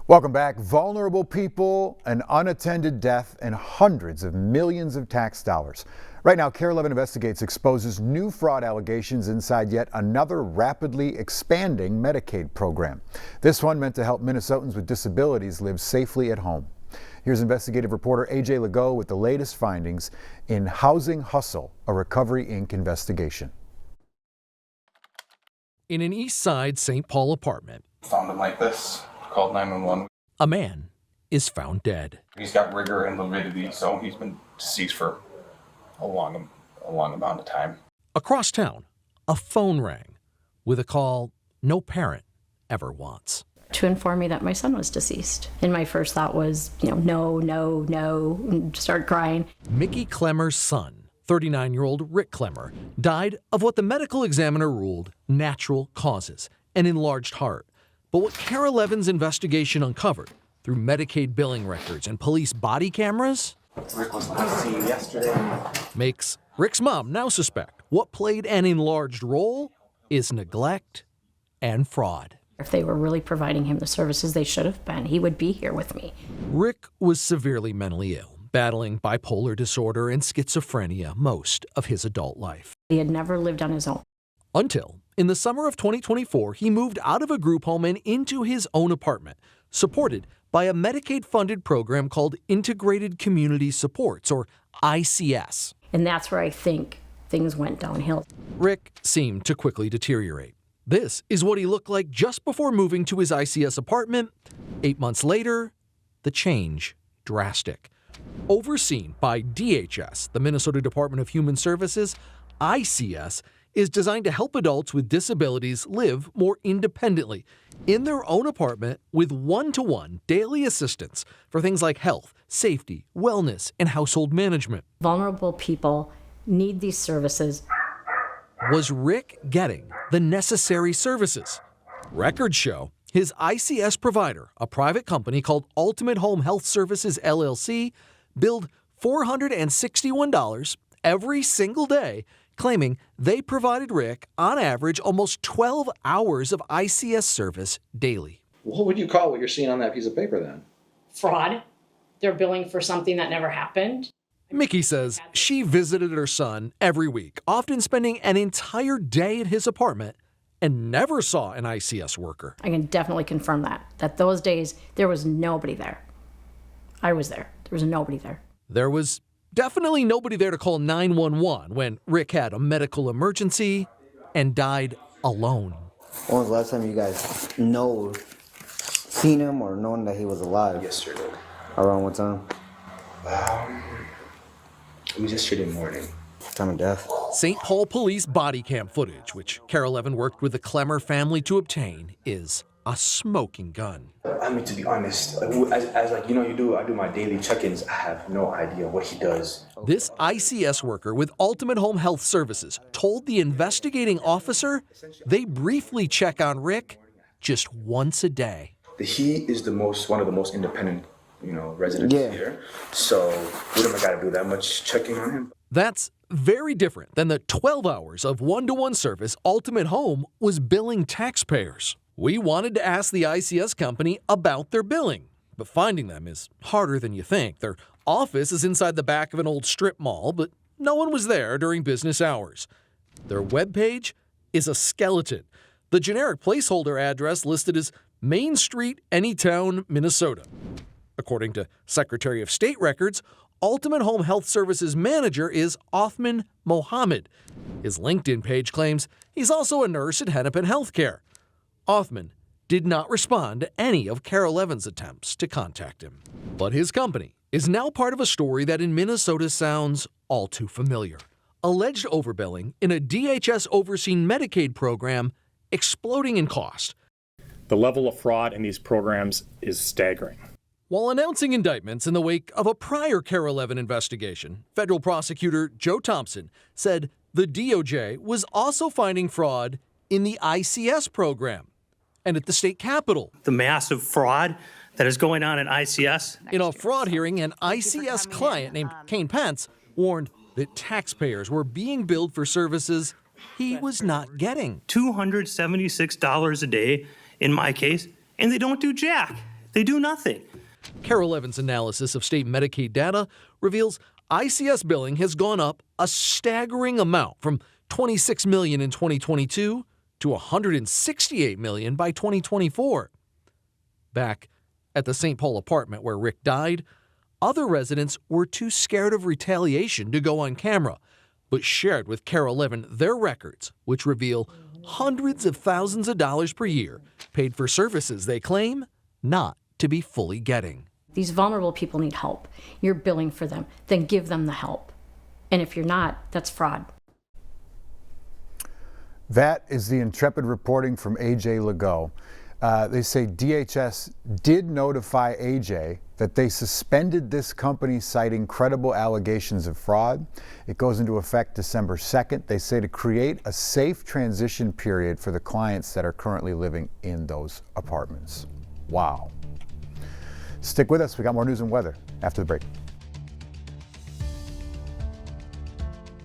Welcome back. Vulnerable people, an unattended death, and hundreds of millions of tax dollars. Right now, KARE 11 Investigates exposes new fraud allegations inside yet another rapidly expanding Medicaid program. This one meant to help Minnesotans with disabilities live safely at home. Here's investigative reporter AJ Legault with the latest findings in Housing Hustle, a Recovery Inc. investigation. In an East Side St. Paul apartment, found him like this, called 911. A man is found dead. He's got rigor and lividity, so he's been deceased for a long amount of time. Across town, a phone rang with a call no parent ever wants. To inform me that my son was deceased. And my first thought was, no, and start crying. Mickey Klemmer's son, 39-year-old Rick Klemmer, died of what the medical examiner ruled natural causes, an enlarged heart. But what KARE 11's investigation uncovered through Medicaid billing records and police body cameras Rick was last seen yesterday. Makes Rick's mom now suspect what played an enlarged role is neglect and fraud. If they were really providing him the services they should have been, he would be here with me. Rick was severely mentally ill, battling bipolar disorder and schizophrenia most of his adult life. He had never lived on his own. Until, in the summer of 2024, he moved out of a group home and into his own apartment, supported by a Medicaid-funded program called Integrated Community Supports, or ICS. And that's where I think things went downhill. Rick seemed to quickly deteriorate. This is what he looked like just before moving to his ICS apartment. 8 months later, the change drastic. Overseen by DHS, the Minnesota Department of Human Services, ICS is designed to help adults with disabilities live more independently in their own apartment with one-to-one daily assistance for things like health, safety, wellness, and household management. Vulnerable people need these services. Was Rick getting the necessary services? Records show his ICS provider, a private company called Ultimate Home Health Services, LLC, billed $461 every single day, claiming they provided Rick, on average, almost 12 hours of ICS service daily. What would you call what you're seeing on that piece of paper then? Fraud. They're billing for something that never happened. Mickey says she visited her son every week, often spending an entire day at his apartment, and never saw an ICS worker. I can definitely confirm that those days there was nobody there. I was there. There was nobody there. There was definitely nobody there to call 911 when Rick had a medical emergency and died alone. When was the last time you guys seen him or known that he was alive? Yesterday. Around what time? It was yesterday morning. Time of death? St. Paul police body cam footage, which KARE 11 worked with the Klemmer family to obtain, is a smoking gun. I mean, to be honest, as you do, I do my daily check-ins. I have no idea what he does. This ICS worker with Ultimate Home Health Services told the investigating officer they briefly check on Rick just once a day. He is one of the most independent, residents here. So what am I got to do that much checking on him? That's very different than the 12 hours of one-to-one service Ultimate Home was billing taxpayers. We wanted to ask the ICS company about their billing, but finding them is harder than you think. Their office is inside the back of an old strip mall, but no one was there during business hours. Their webpage is a skeleton. The generic placeholder address listed as Main Street, Anytown, Minnesota. According to Secretary of State records, Ultimate Home Health Services manager is Othman Mohammed. His LinkedIn page claims he's also a nurse at Hennepin Healthcare. Othman did not respond to any of KARE 11's attempts to contact him. But his company is now part of a story that in Minnesota sounds all too familiar. Alleged overbilling in a DHS-overseen Medicaid program exploding in cost. The level of fraud in these programs is staggering. While announcing indictments in the wake of a prior KARE 11 investigation, federal prosecutor Joe Thompson said the DOJ was also finding fraud in the ICS program and at the state capitol. The massive fraud that is going on in ICS. In a fraud hearing, an ICS client named Kane Pence warned that taxpayers were being billed for services he was not getting. $276 a day in my case, and they don't do jack. They do nothing. Carol Evans' analysis of state Medicaid data reveals ICS billing has gone up a staggering amount from $26 million in 2022 to $168 million by 2024. Back at the St. Paul apartment where Rick died, other residents were too scared of retaliation to go on camera, but shared with Carol Levin their records, which reveal hundreds of thousands of dollars per year paid for services they claim not to be fully getting. These vulnerable people need help. You're billing for them, then give them the help. And if you're not, that's fraud. That is the intrepid reporting from AJ Legault. They say DHS did notify AJ that they suspended this company citing credible allegations of fraud. It goes into effect December 2nd. They say to create a safe transition period for the clients that are currently living in those apartments. Wow. Stick with us. We got more news and weather after the break.